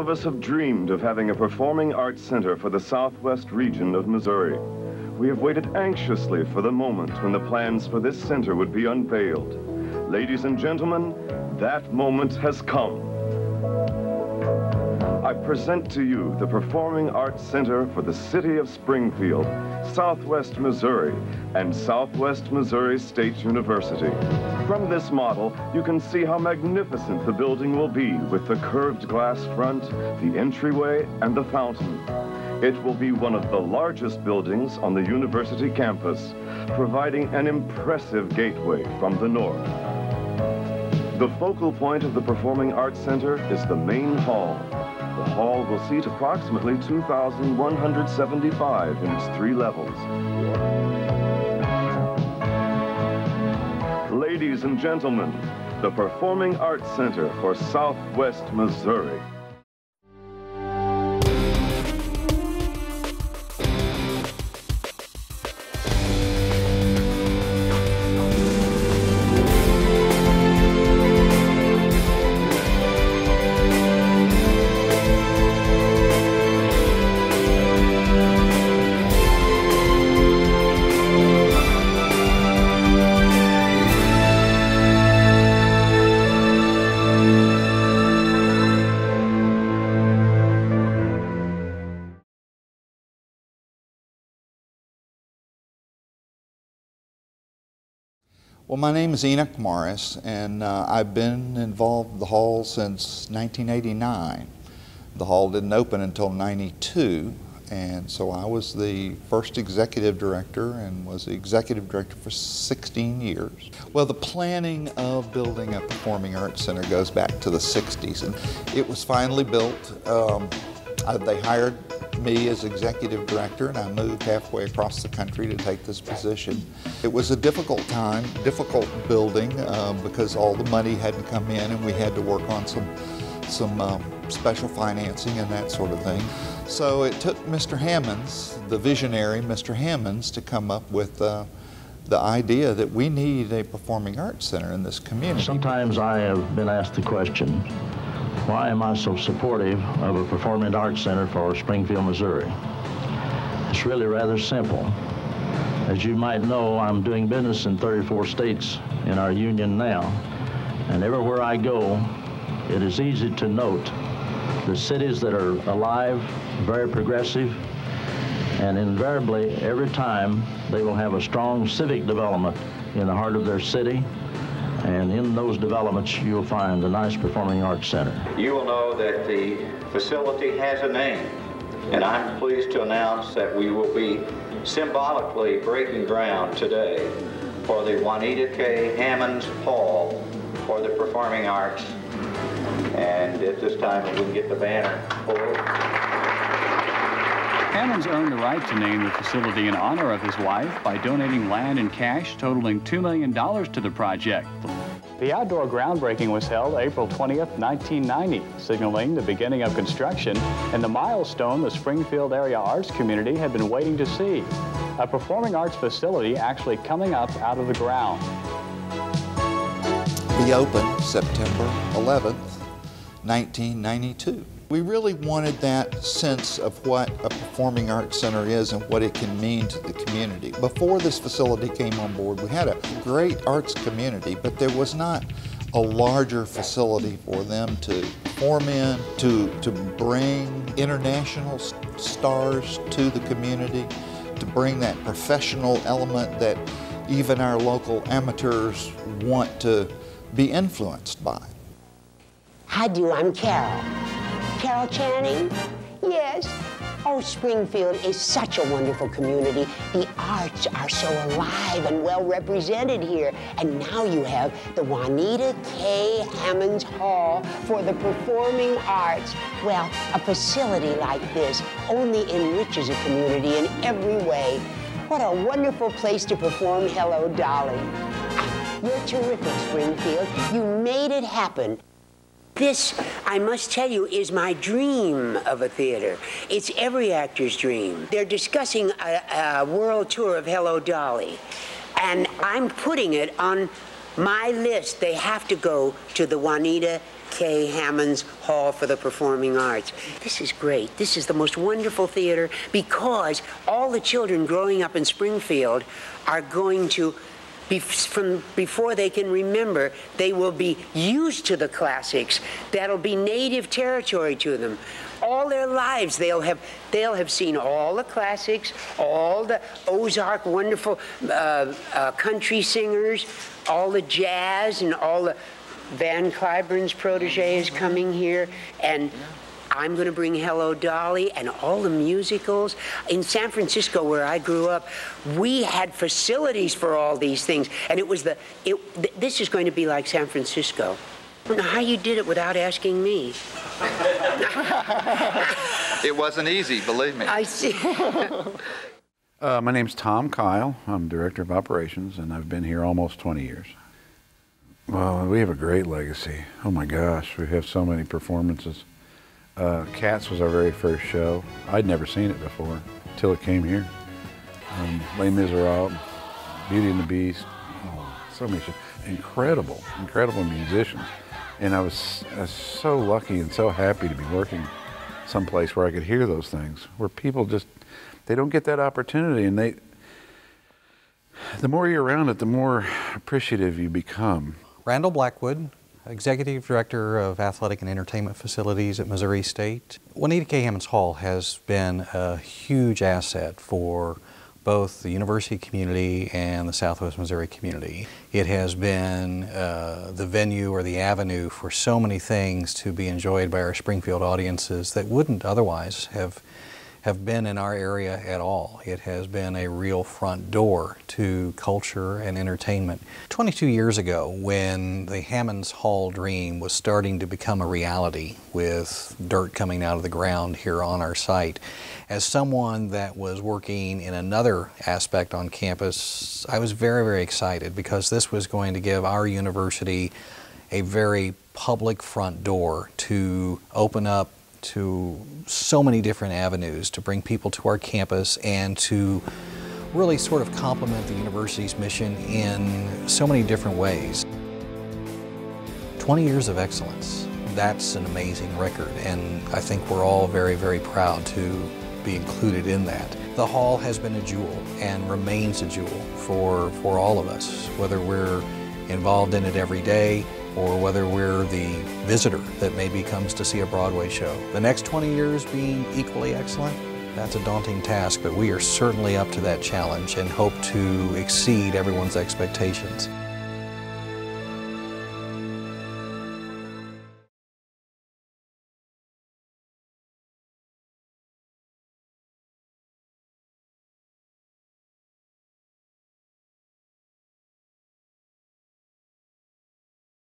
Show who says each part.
Speaker 1: of us have dreamed of having a performing arts center for the southwest region of Missouri. We have waited anxiously for the moment when the plans for this center would be unveiled. Ladies and gentlemen, that moment has come. I present to you the Performing Arts Center for the city of Springfield, Southwest Missouri, and Southwest Missouri State University. From this model, you can see how magnificent the building will be with the curved glass front, the entryway, and the fountain. It will be one of the largest buildings on the university campus, providing an impressive gateway from the north. The focal point of the Performing Arts Center is the main hall. The hall will seat approximately 2,175 in its 3 levels. Ladies and gentlemen, the Performing Arts Center for Southwest Missouri.
Speaker 2: Well, my name is Enoch Morris, and I've been involved in the hall since 1989. The hall didn't open until '92, and so I was the first executive director and was the executive director for 16 years. Well, the planning of building a performing arts center goes back to the 60s, and it was finally built. They hired me as executive director, and I moved halfway across the country to take this position. It was a difficult time, difficult building, because all the money hadn't come in and we had to work on some special financing and that sort of thing. So it took Mr. Hammonds, the visionary Mr. Hammonds, to come up with the idea that we need a performing arts center in this community.
Speaker 3: Sometimes I have been asked the question, why am I so supportive of a performing arts center for Springfield, Missouri? It's really rather simple. As you might know, I'm doing business in 34 states in our union now, and everywhere I go, it is easy to note the cities that are alive, very progressive, and invariably, every time, they will have a strong civic development in the heart of their city. And in those developments, you'll find a nice performing arts center.
Speaker 4: You will know that the facility has a name, and I'm pleased to announce that we will be symbolically breaking ground today for the Juanita K. Hammonds Hall for the Performing Arts. And at this time, we can get the banner forward.
Speaker 5: Hammonds earned the right to name the facility in honor of his wife by donating land and cash totaling $2 million to the project. The outdoor groundbreaking was held April 20th, 1990, signaling the beginning of construction and the milestone the Springfield area arts community had been waiting to see, a performing arts facility actually coming up out of the ground.
Speaker 2: We opened September 11th, 1992. We really wanted that sense of what a performing arts center is and what it can mean to the community. Before this facility came on board, we had a great arts community, but there was not a larger facility for them to perform in, to bring international stars to the community, to bring that professional element that even our local amateurs want to be influenced by.
Speaker 6: Hi, I'm Carol. Carol Channing? Yes. Oh, Springfield is such a wonderful community. The arts are so alive and well represented here. And now you have the Juanita K. Hammonds Hall for the Performing Arts. Well, a facility like this only enriches a community in every way. What a wonderful place to perform Hello, Dolly. You're terrific, Springfield. You made it happen. This, I must tell you, is my dream of a theater. It's every actor's dream. They're discussing a world tour of Hello, Dolly, and I'm putting it on my list. They have to go to the Juanita K. Hammond's Hall for the Performing Arts. This is great. This is the most wonderful theater because all the children growing up in Springfield are going to from before they can remember, they will be used to the classics. That'll be native territory to them. All their lives, they'll have seen all the classics, all the Ozark wonderful country singers, all the jazz, and all the Van Cliburn's protege is coming here, and I'm going to bring Hello Dolly and all the musicals. In San Francisco, where I grew up, we had facilities for all these things, and this is going to be like San Francisco. I don't know how you did it without asking me.
Speaker 7: It wasn't easy, believe me.
Speaker 6: I see.
Speaker 8: My name's Tom Kile. I'm Director of Operations, and I've been here almost 20 years. Well, we have a great legacy. Oh my gosh, we have so many performances. Cats was our very first show. I'd never seen it before until it came here. Les Miserables, Beauty and the Beast, so many shows. Incredible musicians. And I was so lucky and so happy to be working someplace where I could hear those things, where people just, they don't get that opportunity, and the more you're around it, the more appreciative you become.
Speaker 9: Randall Blackwood, Executive Director of Athletic and Entertainment Facilities at Missouri State. Juanita K. Hammons Hall has been a huge asset for both the university community and the Southwest Missouri community. It has been the venue or the avenue for so many things to be enjoyed by our Springfield audiences that wouldn't otherwise have been in our area at all. It has been a real front door to culture and entertainment. 22 years ago, when the Hammons Hall dream was starting to become a reality with dirt coming out of the ground here on our site, as someone that was working in another aspect on campus, I was very, very excited because this was going to give our university a very public front door to open up to so many different avenues to bring people to our campus and to really sort of complement the university's mission in so many different ways. 20 years of excellence, that's an amazing record, and I think we're all very, very proud to be included in that. The hall has been a jewel and remains a jewel for all of us, whether we're involved in it every day or whether we're the visitor that maybe comes to see a Broadway show. The next 20 years being equally excellent, that's a daunting task, but we are certainly up to that challenge and hope to exceed everyone's expectations.